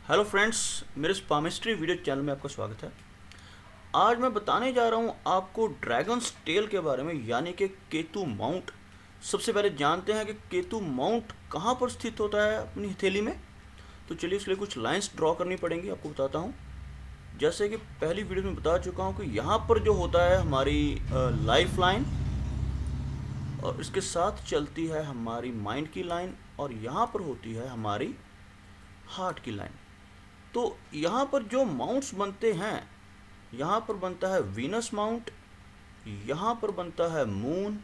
Hello friends, मेरे स्पामिस्ट्री video channel में आपका स्वागत है। आज मैं बताने जा रहा हूँ आपको ड्रैगन्स टेल के बारे में, यानी कि केतु माउंट। सबसे पहले जानते हैं कि केतु माउंट कहाँ पर स्थित होता है अपनी हथेली में। तो चलिए इसके लिए कुछ लाइंस ड्रॉ करनी पड़ेंगी, आपको बताता हूँ। जैसे कि पहली वीडियो में बता चुका हूँ कि यहाँ पर जो होता है हमारी लाइफ लाइन, और इसके साथ चलती है हमारी माइंड की लाइन, और यहाँ पर होती है हमारी हार्ट की लाइन। तो यहाँ पर जो माउंट्स बनते हैं, यहाँ पर बनता है वीनस माउंट, यहाँ पर बनता है मून,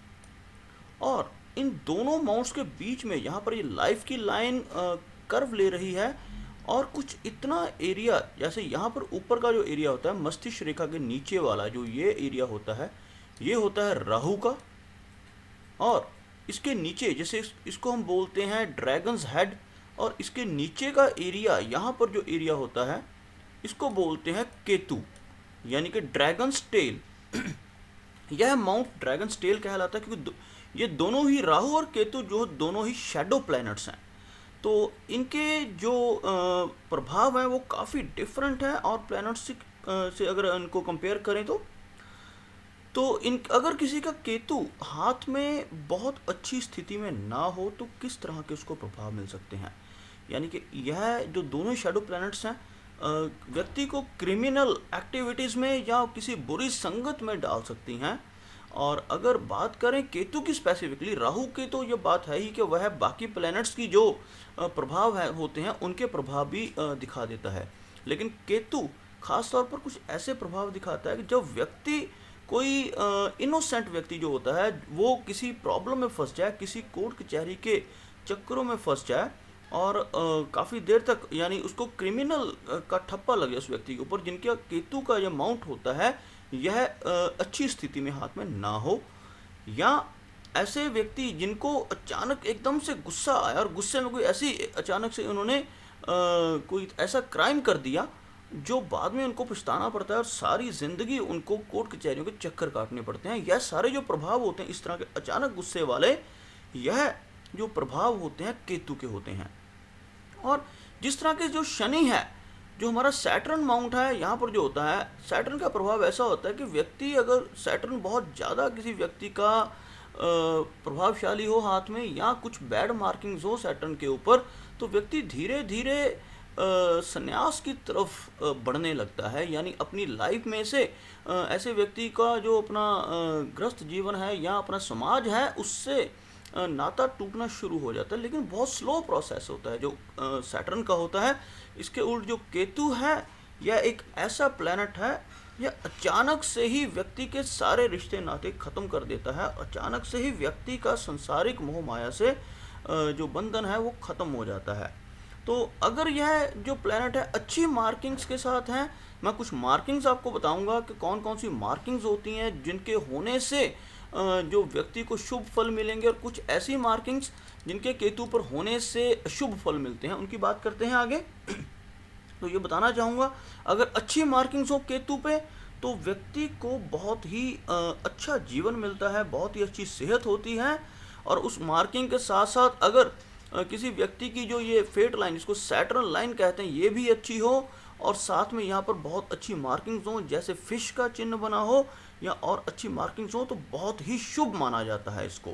और इन दोनों माउंट्स के बीच में यहाँ पर ये लाइफ की लाइन कर्व ले रही है। और कुछ इतना एरिया, जैसे यहाँ पर ऊपर का जो एरिया होता है मस्तिष्क रेखा के नीचे वाला जो ये एरिया होता है, ये होता है राहु का। और इसके नीचे जैसे इसको हम बोलते हैं ड्रैगन्स हेड, और इसके नीचे का एरिया, यहाँ पर जो एरिया होता है इसको बोलते हैं केतु, यानी कि ड्रैगन्स टेल। यह माउंट ड्रैगन्स टेल कहलाता है क्योंकि ये दोनों ही राहु और केतु जो दोनों ही शैडो प्लैनेट्स हैं। तो इनके जो प्रभाव हैं वो काफ़ी डिफरेंट है, और प्लैनेट्स से अगर इनको कंपेयर करें तो इन अगर किसी का केतु हाथ में बहुत अच्छी स्थिति में ना हो तो किस तरह के उसको प्रभाव मिल सकते हैं। यानी कि यह जो दोनों शैडो प्लैनेट्स हैं व्यक्ति को क्रिमिनल एक्टिविटीज़ में या किसी बुरी संगत में डाल सकती हैं। और अगर बात करें केतु की स्पेसिफिकली, राहु की तो ये बात है ही कि वह बाकी प्लैनेट्स की जो प्रभाव है होते हैं उनके प्रभाव भी दिखा देता है। लेकिन केतु खास तौर पर कुछ ऐसे प्रभाव दिखाता है कि जब व्यक्ति कोई इनोसेंट व्यक्ति जो होता है वो किसी प्रॉब्लम में फंस जाए, किसी कोर्ट कचहरी के चक्करों में फंस जाए, और काफ़ी देर तक यानी उसको क्रिमिनल का ठप्पा लगे उस व्यक्ति के ऊपर, जिनका केतु का यह माउंट होता है यह अच्छी स्थिति में हाथ में ना हो। या ऐसे व्यक्ति जिनको अचानक एकदम से गुस्सा आया और गुस्से में कोई ऐसी अचानक से उन्होंने कोई ऐसा क्राइम कर दिया जो बाद में उनको पछताना पड़ता है और सारी ज़िंदगी उनको कोर्ट कचहरियों के चक्कर काटने पड़ते हैं। यह सारे जो प्रभाव होते हैं इस तरह के अचानक गुस्से वाले, यह जो प्रभाव होते हैं केतु के होते हैं। और जिस तरह के जो शनि है, जो हमारा सैटर्न माउंट है, यहाँ पर जो होता है सैटर्न का प्रभाव ऐसा होता है कि व्यक्ति अगर सैटर्न बहुत ज़्यादा किसी व्यक्ति का प्रभावशाली हो हाथ में, या कुछ बैड मार्किंग्स हो सैटर्न के ऊपर, तो व्यक्ति धीरे धीरे संन्यास की तरफ बढ़ने लगता है। यानी अपनी लाइफ में से ऐसे व्यक्ति का जो अपना ग्रस्त जीवन है या अपना समाज है उससे नाता टूटना शुरू हो जाता है। लेकिन बहुत स्लो प्रोसेस होता है जो सैटर्न का होता है। इसके उल्ट जो केतु है यह एक ऐसा प्लैनेट है, यह अचानक से ही व्यक्ति के सारे रिश्ते नाते ख़त्म कर देता है। अचानक से ही व्यक्ति का सांसारिक मोह माया से जो बंधन है वो ख़त्म हो जाता है। तो अगर यह जो प्लैनेट है अच्छी मार्किंग्स के साथ हैं, मैं कुछ मार्किंग्स आपको बताऊंगा कि कौन कौन सी मार्किंग्स होती हैं जिनके होने से जो व्यक्ति को शुभ फल मिलेंगे, और कुछ ऐसी मार्किंग्स जिनके केतु पर होने से अशुभ फल मिलते हैं, उनकी बात करते हैं आगे। तो ये बताना चाहूँगा, अगर अच्छी मार्किंग्स हो केतु पे तो व्यक्ति को बहुत ही अच्छा जीवन मिलता है, बहुत ही अच्छी सेहत होती है। और उस मार्किंग के साथ साथ अगर किसी व्यक्ति की जो ये फेट लाइन, इसको सैटर्न लाइन कहते हैं, ये भी अच्छी हो, और साथ में यहाँ पर बहुत अच्छी मार्किंग्स हो, जैसे फिश का चिन्ह बना हो या और अच्छी मार्किंग्स हो, तो बहुत ही शुभ माना जाता है इसको।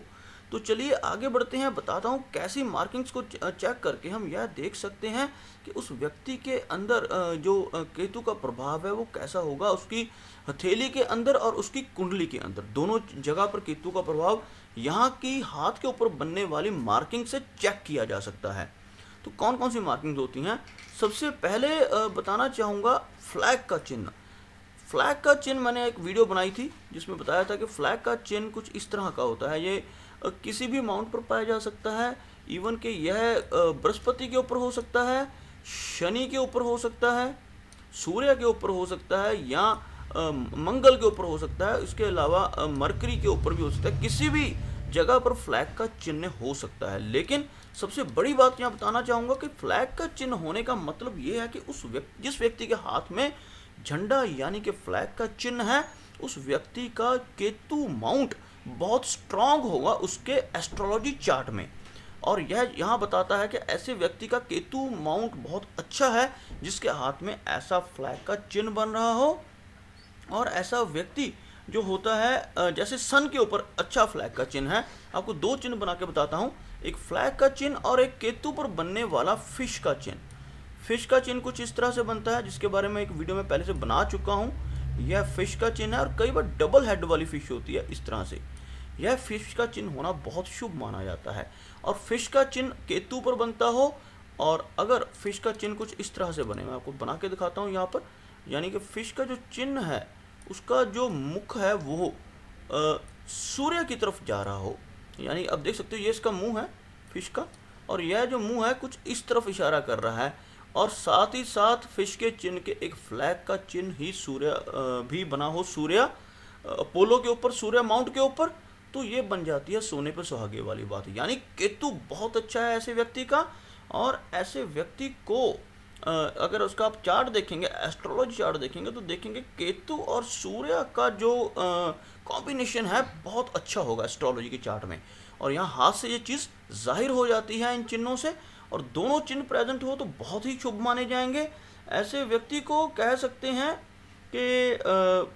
तो चलिए आगे बढ़ते हैं, बताता हूँ कैसी मार्किंग्स को चेक करके हम यह देख सकते हैं कि उस व्यक्ति के अंदर जो केतु का प्रभाव है वो कैसा होगा। उसकी हथेली के अंदर और उसकी कुंडली के अंदर दोनों जगह पर केतु का प्रभाव यहाँ की हाथ के ऊपर बनने वाली मार्किंग से चेक किया जा सकता है। तो कौन कौन सी मार्किंग्स होती हैं, सबसे पहले बताना चाहूँगा फ्लैग का चिन्ह। फ्लैग का चिन्ह मैंने एक वीडियो बनाई थी जिसमें बताया था कि फ्लैग का चिन्ह कुछ इस तरह का होता है। ये किसी भी माउंट पर पाया जा सकता है, इवन कि यह बृहस्पति के ऊपर हो सकता है, शनि के ऊपर हो सकता है, सूर्य के ऊपर हो सकता है, या मंगल के ऊपर हो सकता है। इसके अलावा मरकरी के ऊपर भी हो सकता है। किसी भी जगह पर फ्लैग का चिन्ह हो सकता है। लेकिन सबसे बड़ी बात यहाँ बताना चाहूँगा कि फ्लैग का चिन्ह होने का मतलब ये है कि जिस व्यक्ति के हाथ में झंडा यानी कि फ्लैग का चिन्ह है, उस व्यक्ति का केतु माउंट बहुत स्ट्रांग होगा उसके एस्ट्रोलॉजी चार्ट में। और यह यहाँ बताता है कि ऐसे व्यक्ति का केतु माउंट बहुत अच्छा है जिसके हाथ में ऐसा फ्लैग का चिन्ह बन रहा हो। और ऐसा व्यक्ति जो होता है जैसे सन के ऊपर अच्छा फ्लैग का चिन्ह है। आपको दो चिन्ह बना के बताता हूँ, एक फ्लैग का चिन्ह और एक केतु पर बनने वाला फिश का चिन्ह। फिश का चिन्ह कुछ इस तरह से बनता है, जिसके बारे में एक वीडियो में पहले से बना चुका हूँ। यह फिश का चिन्ह है और कई बार डबल हेड वाली फिश होती है इस तरह से। यह फिश का चिन्ह होना बहुत शुभ माना जाता है। और फिश का चिन्ह केतु पर बनता हो, और अगर फिश का चिन्ह कुछ इस तरह से बने, मैं आपको बना के दिखाता हूँ यहाँ पर। यानी कि फिश का जो चिन्ह है उसका जो मुख है वो सूर्य की तरफ जा रहा हो। यानी अब देख सकते हो ये इसका मुंह है फिश का, और यह जो मुंह है कुछ इस तरफ इशारा कर रहा है। और साथ ही साथ फिश के चिन्ह के एक फ्लैग का चिन्ह ही सूर्य भी बना हो, सूर्य अपोलो के ऊपर, सूर्य माउंट के ऊपर, तो ये बन जाती है सोने पे सुहागे वाली बात। यानी केतु बहुत अच्छा है ऐसे व्यक्ति का। और ऐसे व्यक्ति को अगर उसका आप चार्ट देखेंगे, एस्ट्रोलॉजी चार्ट देखेंगे, तो देखेंगे केतु और सूर्य का जो कॉम्बिनेशन है बहुत अच्छा होगा एस्ट्रोलॉजी के चार्ट में। और यहाँ हाथ से ये चीज़ जाहिर हो जाती है इन चिन्हों से, और दोनों चिन्ह प्रेजेंट हो तो बहुत ही शुभ माने जाएंगे। ऐसे व्यक्ति को कह सकते हैं कि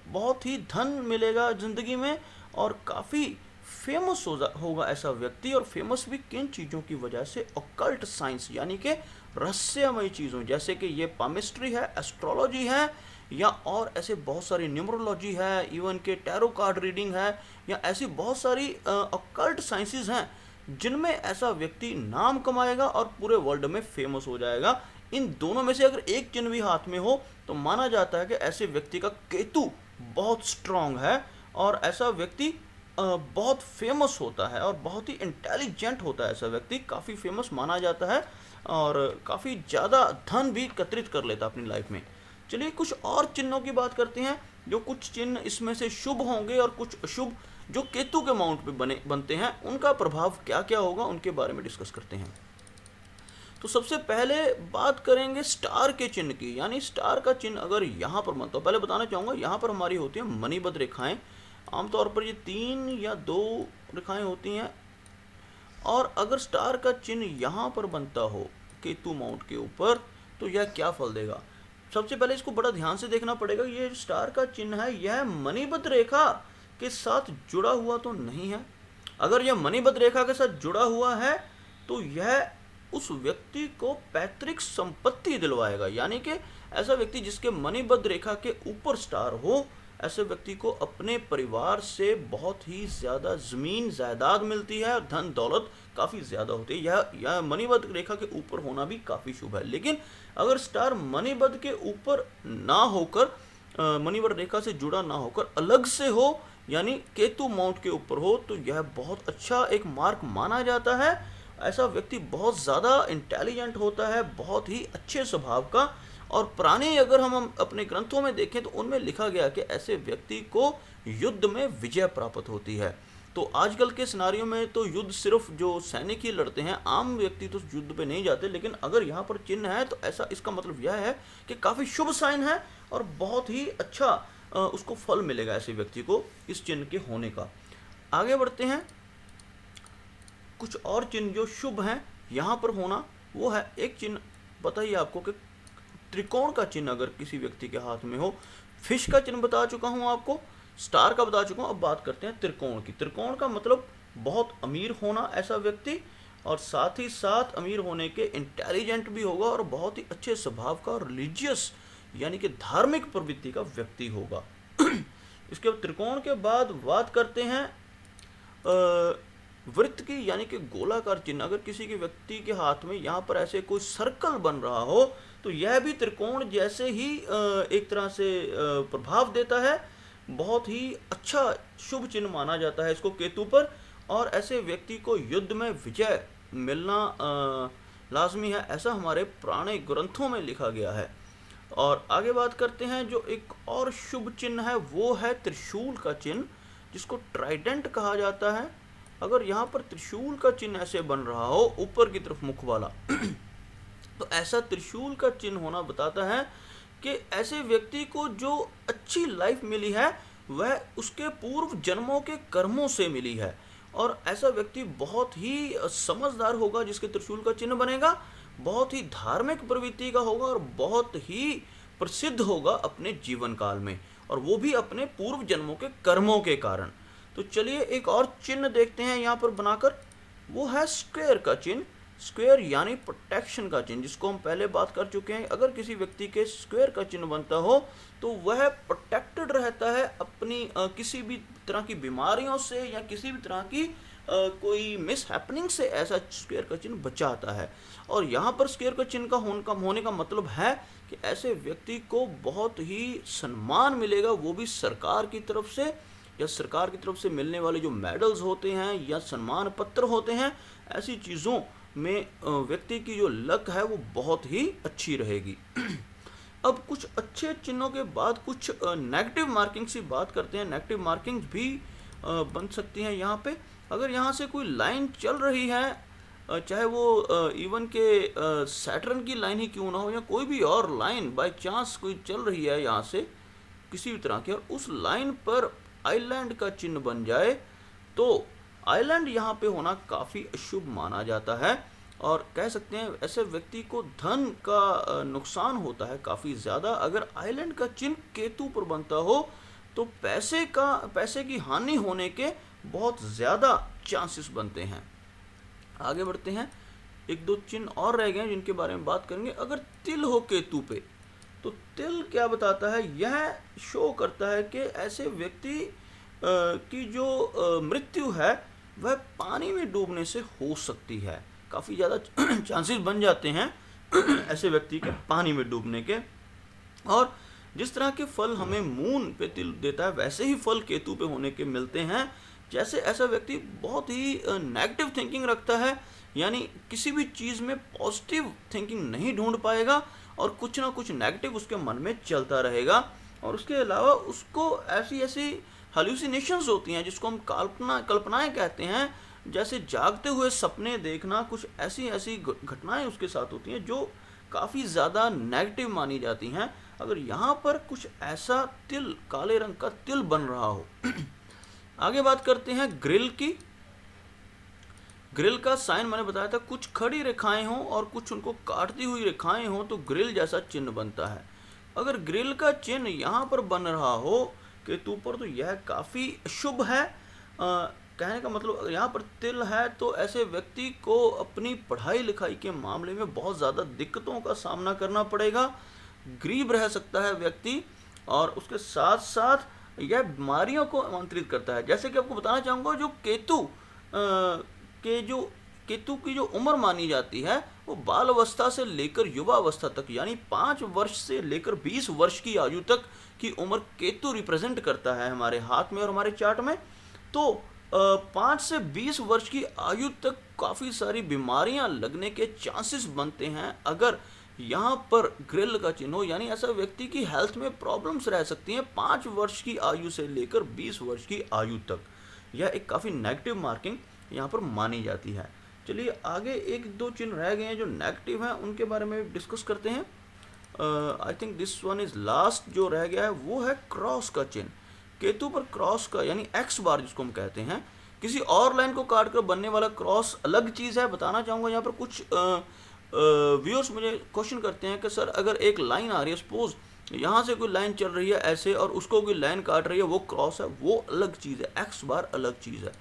बहुत ही धन मिलेगा ज़िंदगी में, और काफ़ी फेमस होगा ऐसा व्यक्ति। और फेमस भी किन चीज़ों की वजह से? ऑकल्ट साइंस, यानी कि रहस्यमय चीज़ों, जैसे कि ये पामिस्ट्री है, एस्ट्रोलॉजी है, या और ऐसे बहुत सारी न्यूमरोलॉजी है, इवन के टैरो कार्ड रीडिंग है, या ऐसी बहुत सारी ऑकल्ट साइंसेस हैं जिनमें ऐसा व्यक्ति नाम कमाएगा और पूरे वर्ल्ड में फेमस हो जाएगा। इन दोनों में से अगर एक चिन्ह भी हाथ में हो तो माना जाता है कि ऐसे व्यक्ति का केतु बहुत स्ट्रांग है, और ऐसा व्यक्ति बहुत फेमस होता है और बहुत ही इंटेलिजेंट होता है। ऐसा व्यक्ति काफ़ी फेमस माना जाता है और काफ़ी ज़्यादा धन भी एकत्रित कर लेता है अपनी लाइफ में। चलिए कुछ और चिन्हों की बात करते हैं, जो कुछ चिन्ह इसमें से शुभ होंगे और कुछ अशुभ, जो केतु के माउंट पे बनते हैं, उनका प्रभाव क्या क्या होगा उनके बारे में डिस्कस करते हैं। तो सबसे पहले बात करेंगे स्टार के चिन्ह की। यानी स्टार का चिन्ह अगर यहाँ पर बनता हो, पहले बताना चाहूँगा यहाँ पर हमारी होती है मणिबद्ध रेखाएं। आमतौर पर ये 3 या 2 रेखाएं होती हैं। और अगर स्टार का चिन्ह यहाँ पर बनता हो केतु माउंट के ऊपर, तो यह क्या फल देगा? सबसे पहले इसको बड़ा ध्यान से देखना पड़ेगा। ये स्टार का चिन्ह है, यह मणिबद्ध रेखा के साथ जुड़ा हुआ तो नहीं है। अगर यह मणिबद्ध रेखा के साथ जुड़ा हुआ है तो यह उस व्यक्ति को पैतृक संपत्ति दिलवाएगा। यानी कि ऐसा व्यक्ति जिसके मणिबद्ध रेखा के ऊपर स्टार हो, ऐसे व्यक्ति को अपने परिवार से बहुत ही ज़्यादा ज़मीन जायदाद मिलती है और धन दौलत काफ़ी ज़्यादा होती है। यह मणिबद्ध रेखा के ऊपर होना भी काफ़ी शुभ है। लेकिन अगर स्टार मणिबद्ध के ऊपर ना होकर, मणिबद्ध रेखा से जुड़ा ना होकर अलग से हो, यानी केतु माउंट के ऊपर हो, तो यह बहुत अच्छा एक मार्क माना जाता है। ऐसा व्यक्ति बहुत ज़्यादा इंटेलिजेंट होता है, बहुत ही अच्छे स्वभाव का। और पुराने अगर हम अपने ग्रंथों में देखें तो उनमें लिखा गया कि ऐसे व्यक्ति को युद्ध में विजय प्राप्त होती है। तो आजकल के सिनारियों में तो युद्ध सिर्फ जो सैनिक ही लड़ते हैं, आम व्यक्ति तो युद्ध पे नहीं जाते। लेकिन अगर यहाँ पर चिन्ह है तो ऐसा, इसका मतलब यह है कि काफ़ी शुभ साइन है और बहुत ही अच्छा उसको फल मिलेगा ऐसे व्यक्ति को इस चिन्ह के होने का। आगे बढ़ते हैं। कुछ और चिन्ह जो शुभ हैं यहाँ पर होना, वो है एक चिन्ह बताइए आपको कि त्रिकोण का चिन्ह अगर किसी व्यक्ति के हाथ में हो। फिश का चिन्ह बता चुका हूँ आपको, स्टार का बता चुका हूँ। अब बात करते हैं त्रिकोण की। त्रिकोण का मतलब बहुत अमीर होना ऐसा व्यक्ति, और साथ ही साथ अमीर होने के इंटेलिजेंट भी होगा और बहुत ही अच्छे स्वभाव का और रिलीजियस यानी कि धार्मिक प्रवृत्ति का व्यक्ति होगा। इसके बाद त्रिकोण के बाद बात करते हैं वृत्त की, यानी कि गोलाकार चिन्ह। अगर किसी के व्यक्ति के हाथ में यहाँ पर ऐसे कोई सर्कल बन रहा हो तो यह भी त्रिकोण जैसे ही एक तरह से प्रभाव देता है। बहुत ही अच्छा शुभ चिन्ह माना जाता है इसको केतु पर, और ऐसे व्यक्ति को युद्ध में विजय मिलना लाजमी है, ऐसा हमारे पुराने ग्रंथों में लिखा गया है। और आगे बात करते हैं, जो एक और शुभ चिन्ह है वो है त्रिशूल का चिन्ह, जिसको ट्राइडेंट कहा जाता है। अगर यहाँ पर त्रिशूल का चिन्ह ऐसे बन रहा हो ऊपर की तरफ मुख वाला तो ऐसा त्रिशूल का चिन्ह होना बताता है कि ऐसे व्यक्ति को जो अच्छी लाइफ मिली है वह उसके पूर्व जन्मों के कर्मों से मिली है, और ऐसा व्यक्ति बहुत ही समझदार होगा जिसके त्रिशूल का चिन्ह बनेगा, बहुत ही धार्मिक प्रवृत्ति का होगा और बहुत ही प्रसिद्ध होगा अपने जीवन काल में, और वो भी अपने पूर्व जन्मों के कर्मों के कारण। तो चलिए एक और चिन्ह देखते हैं यहाँ पर बनाकर, वो है स्क्वायर का चिन्ह। स्क्वायर यानी प्रोटेक्शन का चिन्ह, जिसको हम पहले बात कर चुके हैं। अगर किसी व्यक्ति के स्क्वायर का चिन्ह बनता हो तो वह प्रोटेक्टेड रहता है अपनी किसी भी तरह की बीमारियों से या किसी भी तरह की कोई मिस हैपनिंग से ऐसा स्क्वायर का चिन्ह बचाता है। और यहाँ पर स्क्वायर का चिन्ह का होने का मतलब है कि ऐसे व्यक्ति को बहुत ही सम्मान मिलेगा, वो भी सरकार की तरफ से, या सरकार की तरफ से मिलने वाले जो मेडल्स होते हैं या सम्मान पत्र होते हैं, ऐसी चीज़ों में व्यक्ति की जो लक है वो बहुत ही अच्छी रहेगी। अब कुछ अच्छे चिन्हों के बाद कुछ नेगेटिव मार्किंग की बात करते हैं। नेगेटिव मार्किंग्स भी बन सकती हैं यहाँ पे। अगर यहाँ से कोई लाइन चल रही है, चाहे वो इवन के सैटर्न की लाइन ही क्यों ना हो या कोई भी और लाइन बाय चांस कोई चल रही है यहाँ से किसी भी तरह की, और उस लाइन पर आइलैंड का चिन्ह बन जाए तो आइलैंड यहाँ पे होना काफ़ी अशुभ माना जाता है, और कह सकते हैं ऐसे व्यक्ति को धन का नुकसान होता है काफ़ी ज़्यादा। अगर आइलैंड का चिन्ह केतु पर बनता हो तो पैसे की हानि होने के बहुत ज़्यादा चांसेस बनते हैं। आगे बढ़ते हैं, एक दो चिन्ह और रह गए हैं जिनके बारे में बात करेंगे। अगर तिल हो केतु पे तो तिल क्या बताता है, यह शो करता है कि ऐसे व्यक्ति की जो मृत्यु है वह पानी में डूबने से हो सकती है। काफ़ी ज़्यादा चांसेस बन जाते हैं ऐसे व्यक्ति के पानी में डूबने के। और जिस तरह के फल हमें मून पे तिल देता है वैसे ही फल केतु पे होने के मिलते हैं। जैसे ऐसा व्यक्ति बहुत ही नेगेटिव थिंकिंग रखता है, यानी किसी भी चीज़ में पॉजिटिव थिंकिंग नहीं ढूंढ पाएगा और कुछ ना कुछ नेगेटिव उसके मन में चलता रहेगा। और उसके अलावा उसको ऐसी हाल्यूसिनेशंस होती हैं जिसको हम कल्पनाएं कहते हैं, जैसे जागते हुए सपने देखना, कुछ ऐसी घटनाएं उसके साथ होती हैं जो काफ़ी ज़्यादा नेगेटिव मानी जाती हैं। अगर यहाँ पर कुछ ऐसा तिल, काले रंग का तिल बन रहा हो। आगे बात करते हैं ग्रिल की। ग्रिल का साइन मैंने बताया था, कुछ खड़ी रेखाएं हों और कुछ उनको काटती हुई रेखाएं हों तो ग्रिल जैसा चिन्ह बनता है। अगर ग्रिल का चिन्ह यहाँ पर बन रहा हो केतु पर तो यह काफ़ी शुभ है। कहने का मतलब अगर यहाँ पर तिल है तो ऐसे व्यक्ति को अपनी पढ़ाई लिखाई के मामले में बहुत ज़्यादा दिक्कतों का सामना करना पड़ेगा, गरीब रह सकता है व्यक्ति, और उसके साथ साथ यह बीमारियों को आमंत्रित करता है। जैसे कि आपको बताना चाहूँगा, जो केतु की जो उम्र मानी जाती है वो बाल अवस्था से लेकर युवा अवस्था तक, यानी 5 वर्ष से लेकर 20 वर्ष की आयु तक की उम्र केतु रिप्रेजेंट करता है हमारे हाथ में और हमारे चार्ट में। तो 5 से 20 वर्ष की आयु तक काफ़ी सारी बीमारियां लगने के चांसेस बनते हैं अगर यहाँ पर ग्रिल का चिन्ह हो, यानी ऐसा व्यक्ति की हेल्थ में प्रॉब्लम्स रह सकती हैं 5 वर्ष की आयु से लेकर 20 वर्ष की आयु तक। यह एक काफ़ी नेगेटिव मार्किंग यहाँ पर मानी जाती है। चलिए आगे एक दो चिन्ह रह गए हैं जो नेगेटिव हैं, उनके बारे में डिस्कस करते हैं। I think this one is last जो रह गया है वो है क्रॉस का चिन्ह। केतु पर क्रॉस का यानी एक्स बार जिसको हम कहते हैं, किसी और लाइन को काट कर बनने वाला क्रॉस अलग चीज़ है। बताना चाहूँगा यहाँ पर कुछ व्यूअर्स मुझे क्वेश्चन करते हैं कि सर अगर एक लाइन आ रही है, सपोज यहाँ से कोई लाइन चल रही है ऐसे और उसको कोई लाइन काट रही है, वो क्रॉस है, वो अलग चीज़ है, एक्स बार अलग चीज़ है।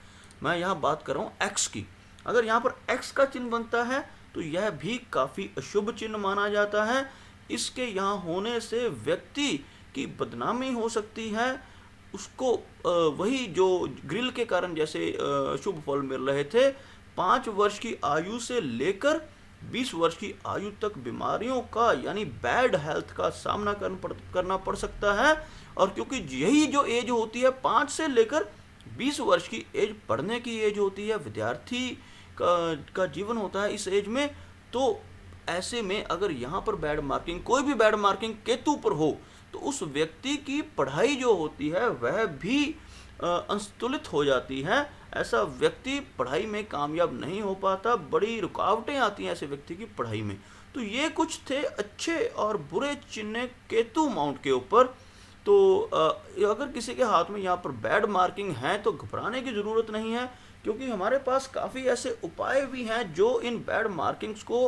मैं यहाँ बात कर रहा हूँ एक्स की। अगर यहाँ पर एक्स का चिन्ह बनता है तो यह भी काफ़ी अशुभ चिन्ह माना जाता है। इसके यहाँ होने से व्यक्ति की बदनामी हो सकती है, उसको वही जो ग्रिल के कारण जैसे शुभ फल मिल रहे थे, 5 वर्ष की आयु से लेकर 20 वर्ष की आयु तक बीमारियों का यानी बैड हेल्थ का सामना करना पड़ सकता है। और क्योंकि यही जो एज होती है 5 से लेकर 20 वर्ष की एज, पढ़ने की एज होती है, विद्यार्थी का जीवन होता है इस एज में, तो ऐसे में अगर यहाँ पर बैड मार्किंग, कोई भी बैड मार्किंग केतु पर हो तो उस व्यक्ति की पढ़ाई जो होती है वह भी असंतुलित हो जाती है। ऐसा व्यक्ति पढ़ाई में कामयाब नहीं हो पाता, बड़ी रुकावटें आती हैं ऐसे व्यक्ति की पढ़ाई में। तो ये कुछ थे अच्छे और बुरे चिन्ह केतु माउंट के ऊपर। तो अगर किसी के हाथ में यहाँ पर बैड मार्किंग है तो घबराने की ज़रूरत नहीं है, क्योंकि हमारे पास काफ़ी ऐसे उपाय भी हैं जो इन बैड मार्किंग्स को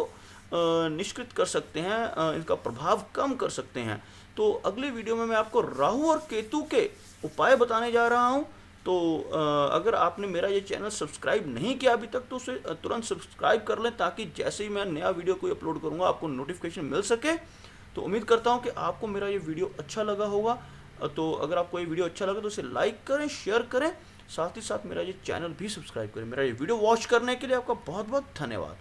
निष्कृत कर सकते हैं, इनका प्रभाव कम कर सकते हैं। तो अगली वीडियो में मैं आपको राहु और केतु के उपाय बताने जा रहा हूं। तो अगर आपने मेरा ये चैनल सब्सक्राइब नहीं किया अभी तक तो उसे तुरंत सब्सक्राइब कर लें, ताकि जैसे ही मैं नया वीडियो कोई अपलोड करूंगा आपको नोटिफिकेशन मिल सके। तो उम्मीद करता हूं कि आपको मेरा ये वीडियो अच्छा लगा होगा। तो अगर आपको ये वीडियो अच्छा लगा तो इसे लाइक करें, शेयर करें, साथ ही साथ मेरा ये चैनल भी सब्सक्राइब करें। मेरा ये वीडियो वॉच करने के लिए आपका बहुत बहुत धन्यवाद।